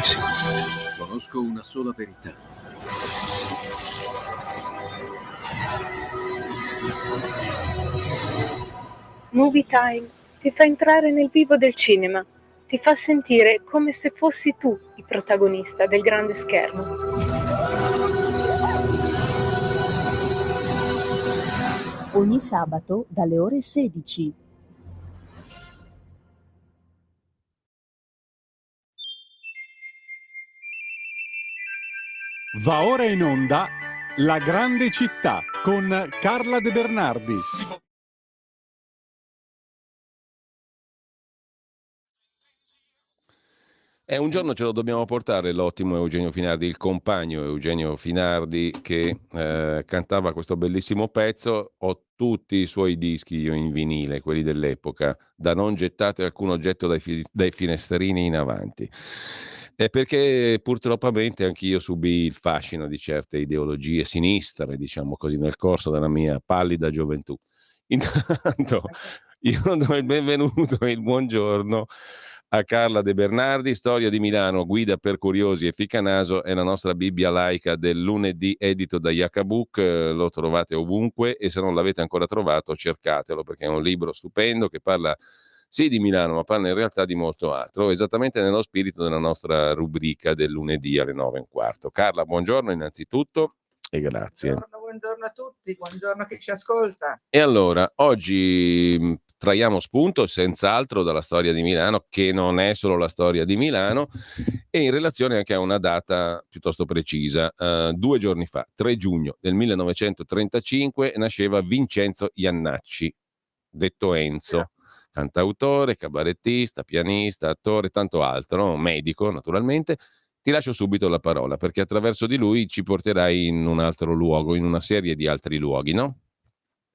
Sì. Conosco una sola verità. Movie Time ti fa entrare nel vivo del cinema, ti fa sentire come se fossi tu il protagonista del grande schermo. Ogni sabato dalle ore 16. Va ora in onda La Grande Città con Carla De Bernardi. Un giorno ce lo dobbiamo portare l'ottimo Eugenio Finardi, il compagno Eugenio Finardi che cantava questo bellissimo pezzo. Ho tutti i suoi dischi io in vinile, quelli dell'epoca, da non gettate alcun oggetto dai finestrini in avanti. Perché purtroppamente anch'io subì il fascino di certe ideologie sinistre, diciamo così, nel corso della mia pallida gioventù. Intanto io do il benvenuto e il buongiorno a Carla De Bernardi, Storia di Milano, guida per curiosi e Ficcanaso, è la nostra Bibbia laica del lunedì, edito da Iacabook. Lo trovate ovunque e se non l'avete ancora trovato cercatelo, perché è un libro stupendo che parla sì di Milano, ma parla in realtà di molto altro, esattamente nello spirito della nostra rubrica del lunedì alle 9:15. Carla, buongiorno innanzitutto e grazie. Buongiorno a tutti, buongiorno a chi ci ascolta. E allora, oggi traiamo spunto senz'altro dalla storia di Milano, che non è solo la storia di Milano, e in relazione anche a una data piuttosto precisa. 2 giorni fa, 3 giugno del 1935, nasceva Vincenzo Iannacci, detto Enzo, cantautore, cabarettista, pianista, attore, tanto altro, no? Medico naturalmente. Ti lascio subito la parola, perché attraverso di lui ci porterai in un altro luogo, in una serie di altri luoghi, no?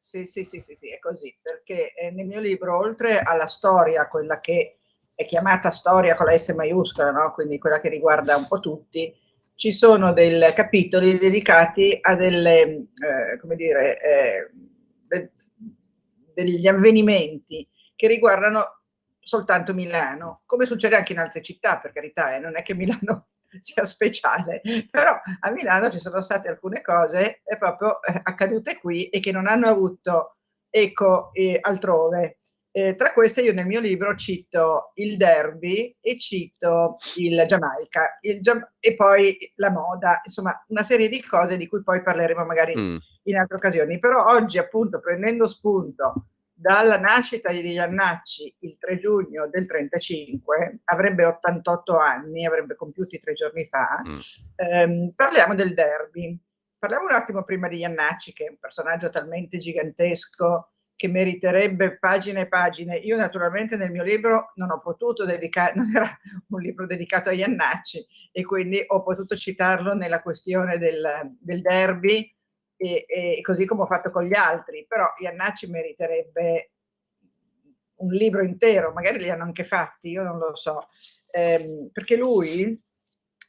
Sì, è così, perché nel mio libro, oltre alla storia, quella che è chiamata storia con la S maiuscola, no? Quindi quella che riguarda un po' tutti, ci sono dei capitoli dedicati a delle, come dire, degli avvenimenti che riguardano soltanto Milano, come succede anche in altre città, per carità, non è che Milano sia speciale, però a Milano ci sono state alcune cose proprio accadute qui e che non hanno avuto eco altrove. Tra queste io nel mio libro cito il derby e cito il Giamaica e poi la moda, insomma una serie di cose di cui poi parleremo magari in altre occasioni. Però oggi, appunto, prendendo spunto dalla nascita di Iannacci il 3 giugno del 35, avrebbe 88 anni, avrebbe compiuti 3 giorni fa, parliamo del derby. Parliamo un attimo prima di Iannacci, che è un personaggio talmente gigantesco che meriterebbe pagine e pagine. Io naturalmente nel mio libro non ho potuto dedicare, non era un libro dedicato a Iannacci, e quindi ho potuto citarlo nella questione del derby, e così come ho fatto con gli altri, però Iannacci meriterebbe un libro intero, magari li hanno anche fatti, io non lo so, perché lui,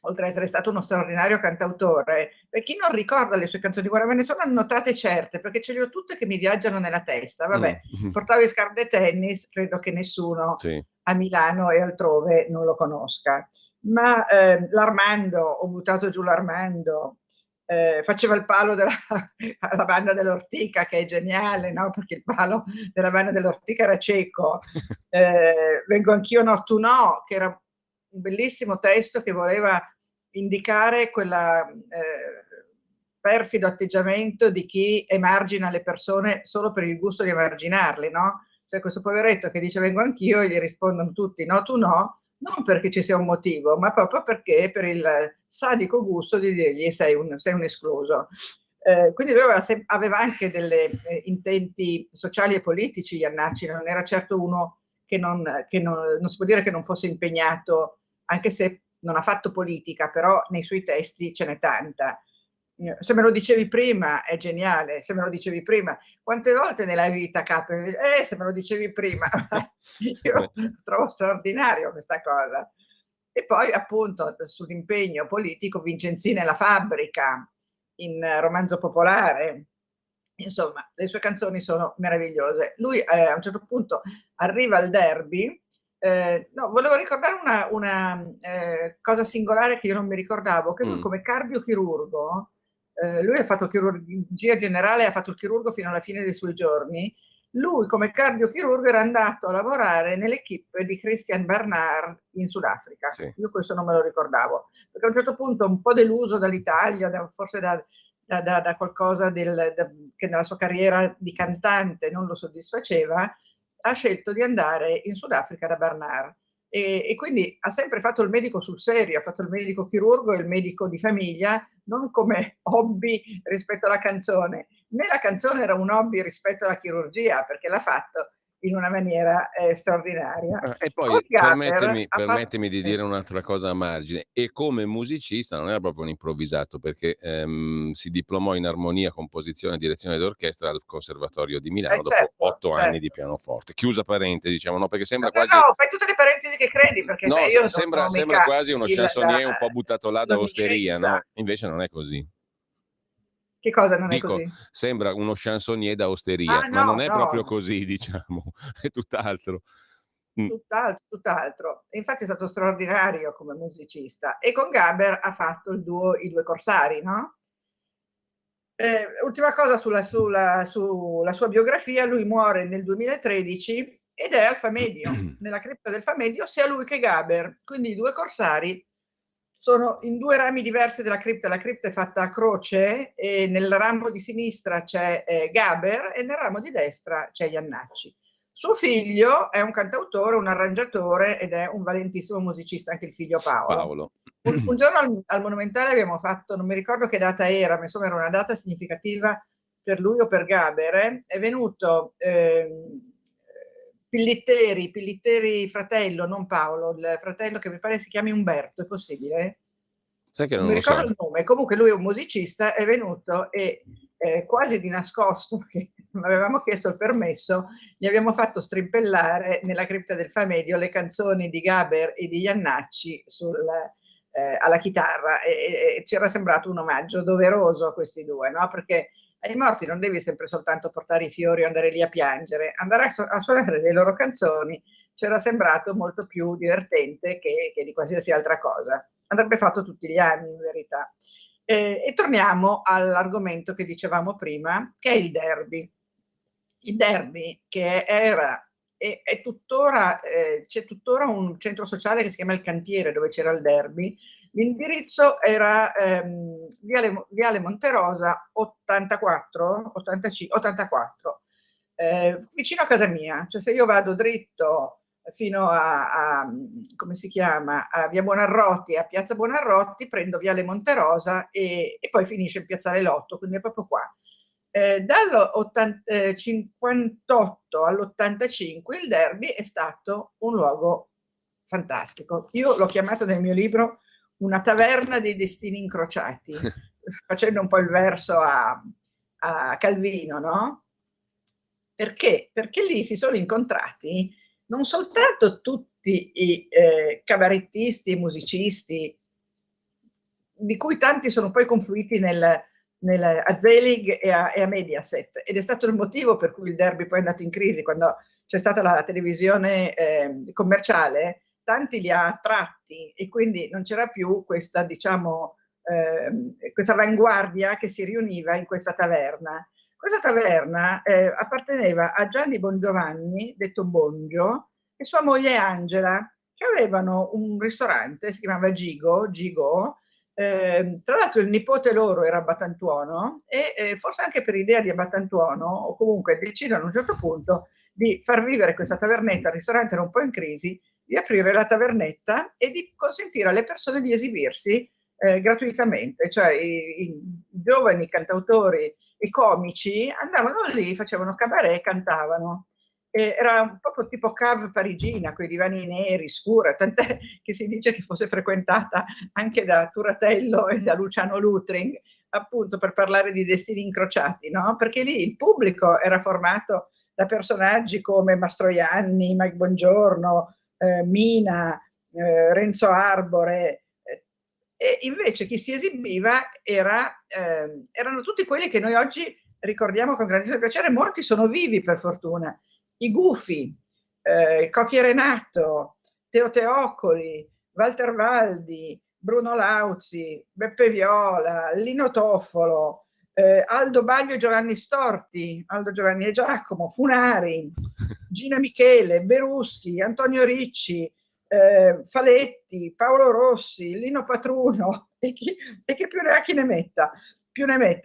oltre ad essere stato uno straordinario cantautore, per chi non ricorda le sue canzoni, guarda, me ne sono annotate certe, perché ce le ho tutte che mi viaggiano nella testa, vabbè, portava i scarpe da tennis, credo che nessuno a Milano e altrove non lo conosca, ma l'Armando, ho buttato giù l'Armando, faceva il palo alla banda dell'Ortica, che è geniale, no? Perché il palo della banda dell'Ortica era cieco. Vengo anch'io, no, tu no, che era un bellissimo testo che voleva indicare quella perfido atteggiamento di chi emargina le persone solo per il gusto di emarginarli, no? Cioè questo poveretto che dice vengo anch'io e gli rispondono tutti no, tu no, non perché ci sia un motivo, ma proprio perché per il sadico gusto di dirgli sei un escluso. Quindi lui aveva anche delle intenti sociali e politici, Iannacci, non era certo uno che non si può dire che non fosse impegnato, anche se non ha fatto politica, però nei suoi testi ce n'è tanta. Se me lo dicevi prima è geniale, se me lo dicevi prima, quante volte nella vita capita, se me lo dicevi prima, io trovo straordinario questa cosa. E poi appunto sull'impegno politico, Vincenzina e la fabbrica, in romanzo popolare, insomma le sue canzoni sono meravigliose. Lui a un certo punto arriva al derby No, volevo ricordare una cosa singolare che io non mi ricordavo, che lui Mm. come cardiochirurgo, lui ha fatto chirurgia generale, ha fatto il chirurgo fino alla fine dei suoi giorni. Lui come cardiochirurgo era andato a lavorare nell'equipe di Christian Barnard in Sudafrica. Sì. Io questo non me lo ricordavo, perché a un certo punto, un po' deluso dall'Italia, forse da qualcosa che nella sua carriera di cantante non lo soddisfaceva, ha scelto di andare in Sudafrica da Barnard. E quindi ha sempre fatto il medico sul serio, ha fatto il medico chirurgo e il medico di famiglia, non come hobby rispetto alla canzone, né la canzone era un hobby rispetto alla chirurgia, perché l'ha fatto in una maniera straordinaria. E Con poi Gaber ha permettimi di dire fatto... un'altra cosa a margine. E come musicista non era proprio un improvvisato, perché si diplomò in armonia, composizione e direzione d'orchestra al Conservatorio di Milano dopo certo, 8 anni di certo. pianoforte. Chiusa parentesi, diciamo, no? Perché sembra No, quasi... no, fai tutte le parentesi che credi, perché No, sai, io non sembra, ho sembra mica quasi uno chansonnier un po' buttato là da osteria, l'onniscienza. no? Invece non è così. Che cosa non è Dico, così? sembra uno chansonnier da osteria, Ah, ma non no, è proprio no, così, diciamo, è tutt'altro. Mm. tutt'altro, tutt'altro. E infatti è stato straordinario come musicista. E con Gaber ha fatto il duo I Due Corsari, no? Ultima cosa sulla sua biografia, lui muore nel 2013 ed è al Famedio, nella cripta del Famedio, sia lui che Gaber. Quindi i due corsari sono in due rami diversi della cripta. La cripta è fatta a croce e nel ramo di sinistra c'è Gaber e nel ramo di destra c'è Iannacci. Suo figlio è un cantautore, un arrangiatore ed è un valentissimo musicista, anche il figlio Paolo. Paolo. Un giorno al Monumentale abbiamo fatto, non mi ricordo che data era, ma insomma era una data significativa per lui o per Gaber, è venuto Pillitteri fratello, non Paolo, il fratello che mi pare si chiami Umberto, è possibile? Sai che Non non mi lo ricordo so. il nome, comunque lui è un musicista, è venuto e quasi di nascosto, perché non avevamo chiesto il permesso, gli abbiamo fatto strimpellare nella cripta del Famedio le canzoni di Gaber e di Iannacci alla chitarra e ci era sembrato un omaggio doveroso a questi due, no? Perché ai morti non devi sempre soltanto portare i fiori o andare lì a piangere, andare a suonare le loro canzoni c'era sembrato molto più divertente che di qualsiasi altra cosa. Andrebbe fatto tutti gli anni, in verità. E torniamo all'argomento che dicevamo prima, che è il derby. Il derby che era e è tuttora, c'è tuttora un centro sociale che si chiama Il Cantiere, dove c'era il derby. L'indirizzo era Viale Monterosa 84, 85, 84, vicino a casa mia. Cioè se io vado dritto fino come si chiama, a Via Buonarroti, a Piazza Buonarroti, prendo Viale Monterosa e poi finisce in Piazzale Lotto, quindi è proprio qua. Dal 58 all'85 il derby è stato un luogo fantastico. Io l'ho chiamato nel mio libro una taverna dei destini incrociati, facendo un po' il verso a Calvino, no? Perché? Perché lì si sono incontrati non soltanto tutti i cabarettisti e musicisti, di cui tanti sono poi confluiti a Zelig e a Mediaset, ed è stato il motivo per cui il derby poi è andato in crisi. Quando c'è stata la televisione commerciale, tanti li ha attratti e quindi non c'era più questa, diciamo, questa avanguardia che si riuniva in questa taverna. Questa taverna apparteneva a Gianni Bongiovanni, detto Bongio, e sua moglie Angela, che avevano un ristorante, si chiamava Gigo, tra l'altro il nipote loro era Battantuono e forse anche per idea di Battantuono, o comunque decidono a un certo punto di far vivere questa tavernetta, il ristorante era un po' in crisi, di aprire la tavernetta e di consentire alle persone di esibirsi gratuitamente, cioè i giovani cantautori e comici andavano lì, facevano cabaret, cantavano. Era un po' tipo cave parigina, con i divani neri, scura, tant'è che si dice che fosse frequentata anche da Turatello e da Luciano Lutring, appunto per parlare di destini incrociati, no? Perché lì il pubblico era formato da personaggi come Mastroianni, Mike Bongiorno, Mina, Renzo Arbore, e invece chi si esibiva erano tutti quelli che noi oggi ricordiamo con grandissimo piacere. Molti sono vivi, per fortuna. I Gufi, Cocchi e Renato, Teo Teoccoli, Walter Valdi, Bruno Lauzi, Beppe Viola, Lino Toffolo, Aldo Baglio e Giovanni Storti, Aldo Giovanni e Giacomo, Funari, Gina Michele, Beruschi, Antonio Ricci, Faletti, Paolo Rossi, Lino Patruno e chi più ne ha chi ne metta.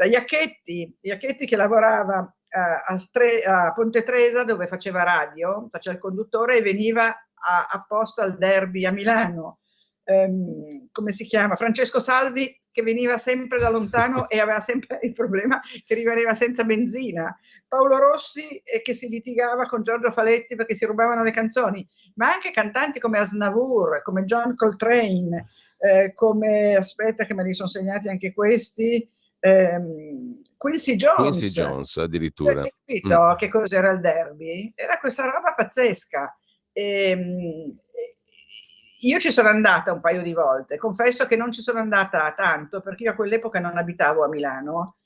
Iacchetti che lavorava a Ponte Tresa, dove faceva radio, faceva il conduttore e veniva apposta al derby a Milano. Come si chiama? Francesco Salvi, che veniva sempre da lontano e aveva sempre il problema che rimaneva senza benzina. Paolo Rossi, che si litigava con Giorgio Faletti perché si rubavano le canzoni, ma anche cantanti come Aznavour, come John Coltrane, come, aspetta che me li sono segnati anche questi, Quincy Jones addirittura. Hai capito che cos'era il derby? Era questa roba pazzesca. Io ci sono andata un paio di volte, confesso che non ci sono andata tanto perché io a quell'epoca non abitavo a Milano,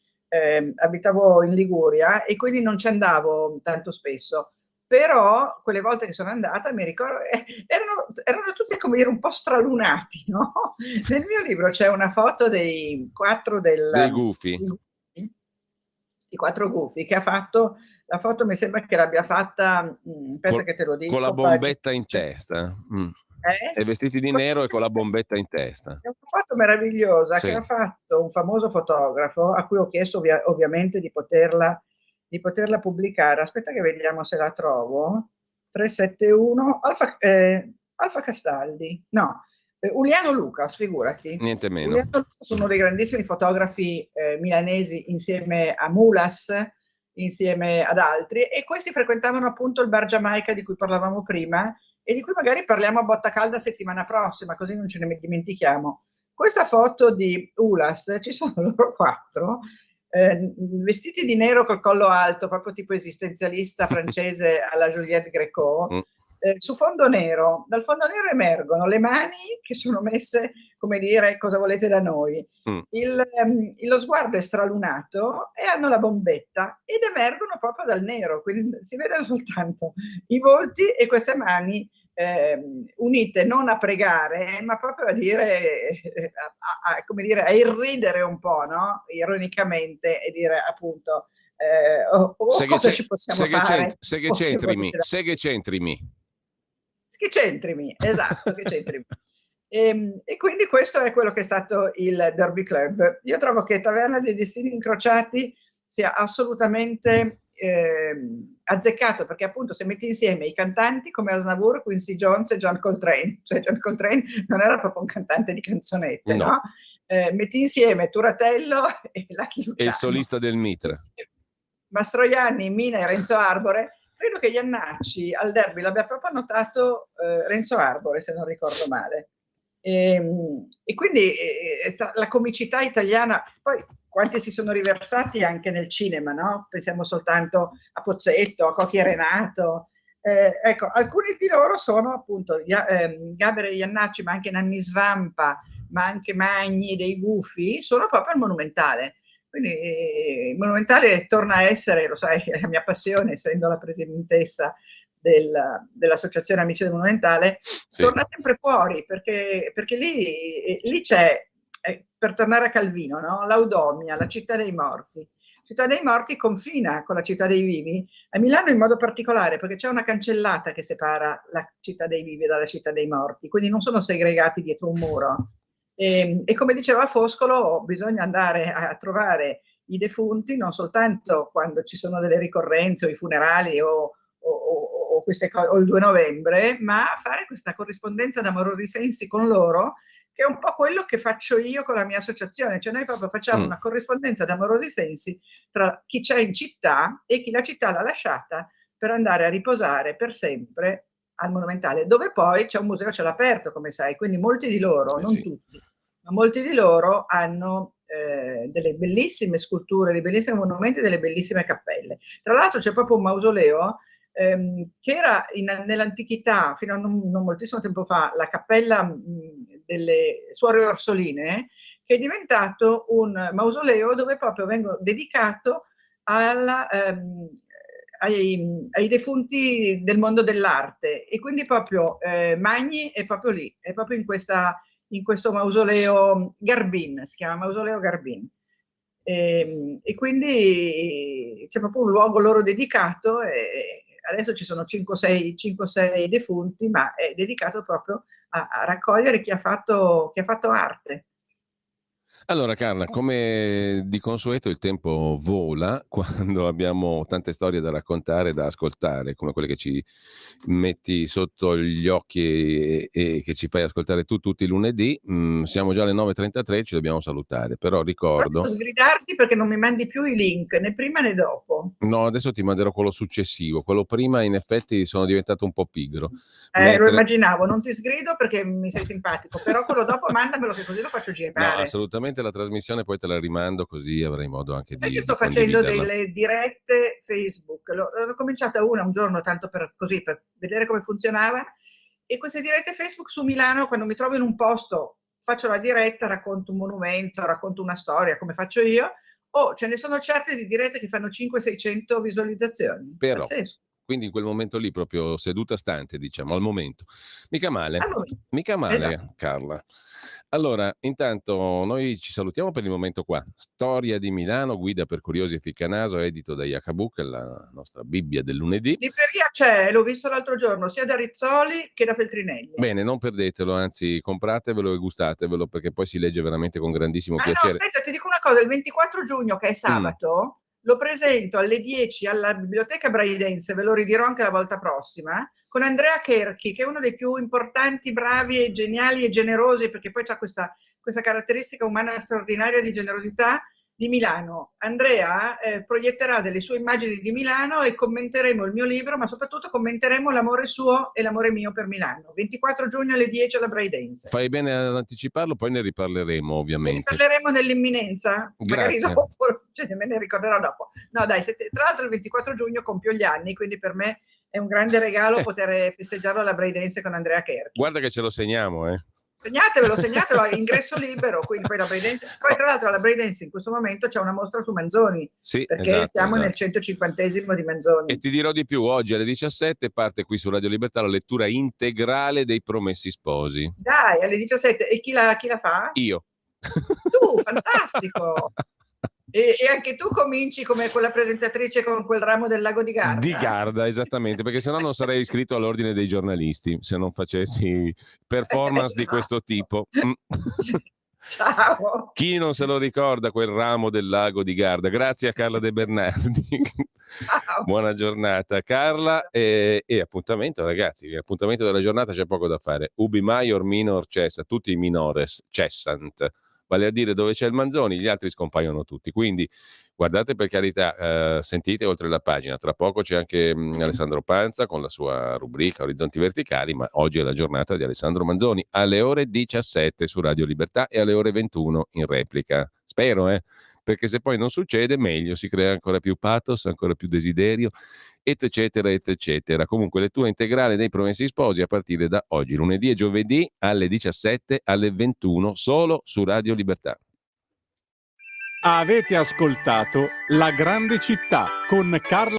abitavo in Liguria e quindi non ci andavo tanto spesso, però quelle volte che sono andata mi ricordo erano tutti, come dire, un po' stralunati, no? Nel mio libro c'è una foto dei quattro dei Gufi, i quattro Gufi, che ha fatto la foto, mi sembra che l'abbia fatta, aspetta che te lo dico, con la bombetta in testa. E vestiti di nero e con la bombetta in testa. È una foto meravigliosa che ha fatto un famoso fotografo a cui ho chiesto ovviamente di poterla pubblicare. Aspetta che vediamo se la trovo. 371 Alfa Castaldi. No, Uliano Lucas, figurati. Niente meno. Uliano Lucas, uno dei grandissimi fotografi milanesi, insieme a Mulas, insieme ad altri, e questi frequentavano appunto il Bar Giamaica di cui parlavamo prima e di cui magari parliamo a botta calda settimana prossima, così non ce ne dimentichiamo. Questa foto di Ulas, ci sono loro quattro, vestiti di nero col collo alto, proprio tipo esistenzialista francese alla Juliette Gréco, su fondo nero. Dal fondo nero emergono le mani che sono messe, come dire, cosa volete da noi. Lo sguardo è stralunato e hanno la bombetta ed emergono proprio dal nero, quindi si vedono soltanto i volti e queste mani unite non a pregare, ma proprio a dire, come dire, a irridere un po', no? Ironicamente, e dire appunto cosa ci possiamo fare? Schecentrimi, esatto, schecentrimi. E quindi questo è quello che è stato il Derby Club. Io trovo che Taverna dei Destini Incrociati sia assolutamente azzeccato, perché appunto se metti insieme i cantanti come Aznavour, Quincy Jones e John Coltrane, cioè John Coltrane non era proprio un cantante di canzonette, no? Metti insieme Turatello e Lucky Luciano, e il solista del Mitra, Mastroianni, Mina e Renzo Arbore. Credo che Iannacci al derby l'abbia proprio annotato Renzo Arbore, se non ricordo male. E quindi la comicità italiana, poi quanti si sono riversati anche nel cinema, no? Pensiamo soltanto a Pozzetto, a Cocchi e Renato. Ecco, alcuni di loro sono appunto Gaber e Iannacci, ma anche Nanni Svampa, ma anche Magni dei Gufi, sono proprio al Monumentale. Quindi il Monumentale torna a essere, lo sai, la mia passione, essendo la presidentessa dell'Associazione Amici del Monumentale, torna sempre fuori, perché lì c'è, per tornare a Calvino, no? L'Audomia, la città dei morti. Città dei morti confina con la città dei vivi, a Milano in modo particolare, perché c'è una cancellata che separa la città dei vivi dalla città dei morti, quindi non sono segregati dietro un muro. E come diceva Foscolo, bisogna andare a trovare i defunti non soltanto quando ci sono delle ricorrenze o i funerali o il 2 novembre, ma fare questa corrispondenza d'amorori sensi con loro, che è un po' quello che faccio io con la mia associazione, cioè noi proprio facciamo una corrispondenza d'amorori sensi tra chi c'è in città e chi la città l'ha lasciata per andare a riposare per sempre al Monumentale, dove poi c'è un museo a cielo aperto, come sai, quindi molti di loro, non tutti, ma molti di loro hanno delle bellissime sculture, dei bellissimi monumenti, delle bellissime cappelle. Tra l'altro c'è proprio un mausoleo che era nell'antichità, fino a non moltissimo tempo fa, la cappella delle Suore Orsoline, che è diventato un mausoleo dove proprio vengono dedicato ai defunti del mondo dell'arte, e quindi proprio Magni è proprio lì, è proprio in questo mausoleo Garbin, si chiama Mausoleo Garbin. E quindi c'è proprio un luogo loro dedicato, e adesso ci sono 5-6 defunti, ma è dedicato proprio a raccogliere chi ha fatto arte. Allora Carla, come di consueto il tempo vola quando abbiamo tante storie da raccontare, da ascoltare, come quelle che ci metti sotto gli occhi e che ci fai ascoltare tu tutti i lunedì. Siamo già alle 9:33, ci dobbiamo salutare, però ricordo... Posso sgridarti perché non mi mandi più i link, né prima né dopo. No, adesso ti manderò quello successivo, quello prima in effetti sono diventato un po' pigro. Lo immaginavo, non ti sgrido perché mi sei simpatico, però quello dopo mandamelo che così lo faccio girare. No, assolutamente la trasmissione poi te la rimando, così avrai modo anche Sai di che sto facendo condividerla. delle dirette Facebook, l'ho cominciata una un giorno tanto per vedere come funzionava, e queste dirette Facebook su Milano, quando mi trovo in un posto, faccio la diretta, racconto un monumento, racconto una storia, come faccio io. Ce ne sono certe di dirette che fanno 500-600 visualizzazioni. Però, Pazzesco. quindi in quel momento lì, proprio seduta stante, diciamo, al momento. Mica male, mica male, Esatto. Carla. Allora, intanto noi ci salutiamo per il momento qua. Storia di Milano, guida per curiosi e ficcanaso, edito da Iacabuc, la nostra Bibbia del lunedì. Libreria c'è, l'ho visto l'altro giorno, sia da Rizzoli che da Feltrinelli. Bene, non perdetelo, anzi compratevelo e gustatevelo, perché poi si legge veramente con grandissimo piacere. No, aspetta, ti dico una cosa, il 24 giugno, che è sabato, lo presento alle 10 alla Biblioteca Braidense, ve lo ridirò anche la volta prossima, con Andrea Cherchi, che è uno dei più importanti, bravi e geniali e generosi, perché poi ha questa caratteristica umana straordinaria di generosità, di Milano. Andrea proietterà delle sue immagini di Milano e commenteremo il mio libro, ma soprattutto commenteremo l'amore suo e l'amore mio per Milano. 24 giugno alle 10 alla Braidense. Fai bene ad anticiparlo, poi ne riparleremo Ne ovviamente. riparleremo nell'imminenza? Magari Grazie. dopo, me ne ricorderò dopo. No dai, tra l'altro il 24 giugno compio gli anni, quindi per me è un grande regalo poter festeggiarlo alla Braidense con Andrea Cherchi. Guarda che ce lo segniamo, Segnatevelo, ingresso libero, quindi poi la Braidense. Poi tra l'altro alla Braidense in questo momento c'è una mostra su Manzoni, sì, perché siamo nel 150esimo di Manzoni. E ti dirò di più, oggi alle 17 parte qui su Radio Libertà la lettura integrale dei Promessi Sposi. Dai, alle 17, e chi la fa? Io. Tu, fantastico! E anche tu cominci come quella presentatrice con quel ramo del lago di Garda? Di Garda, esattamente, perché sennò non sarei iscritto all'ordine dei giornalisti, se non facessi performance di questo tipo. Ciao! Chi non se lo ricorda quel ramo del lago di Garda? Grazie a Carla De Bernardi. Ciao. Buona giornata Carla, e appuntamento ragazzi, l'appuntamento della giornata, c'è poco da fare. Ubi maior minor cessa, tutti i minores cessant. Vale a dire, dove c'è il Manzoni, gli altri scompaiono tutti. Quindi guardate, per carità, sentite oltre la pagina. Tra poco c'è anche Alessandro Panza con la sua rubrica Orizzonti Verticali, ma oggi è la giornata di Alessandro Manzoni alle ore 17 su Radio Libertà e alle ore 21 in replica. Spero, perché se poi non succede, meglio, si crea ancora più pathos, ancora più desiderio, eccetera, eccetera. Comunque, lettura integrale dei Promessi Sposi a partire da oggi, lunedì e giovedì, alle 17, alle 21, solo su Radio Libertà. Avete ascoltato La Grande Città con Carla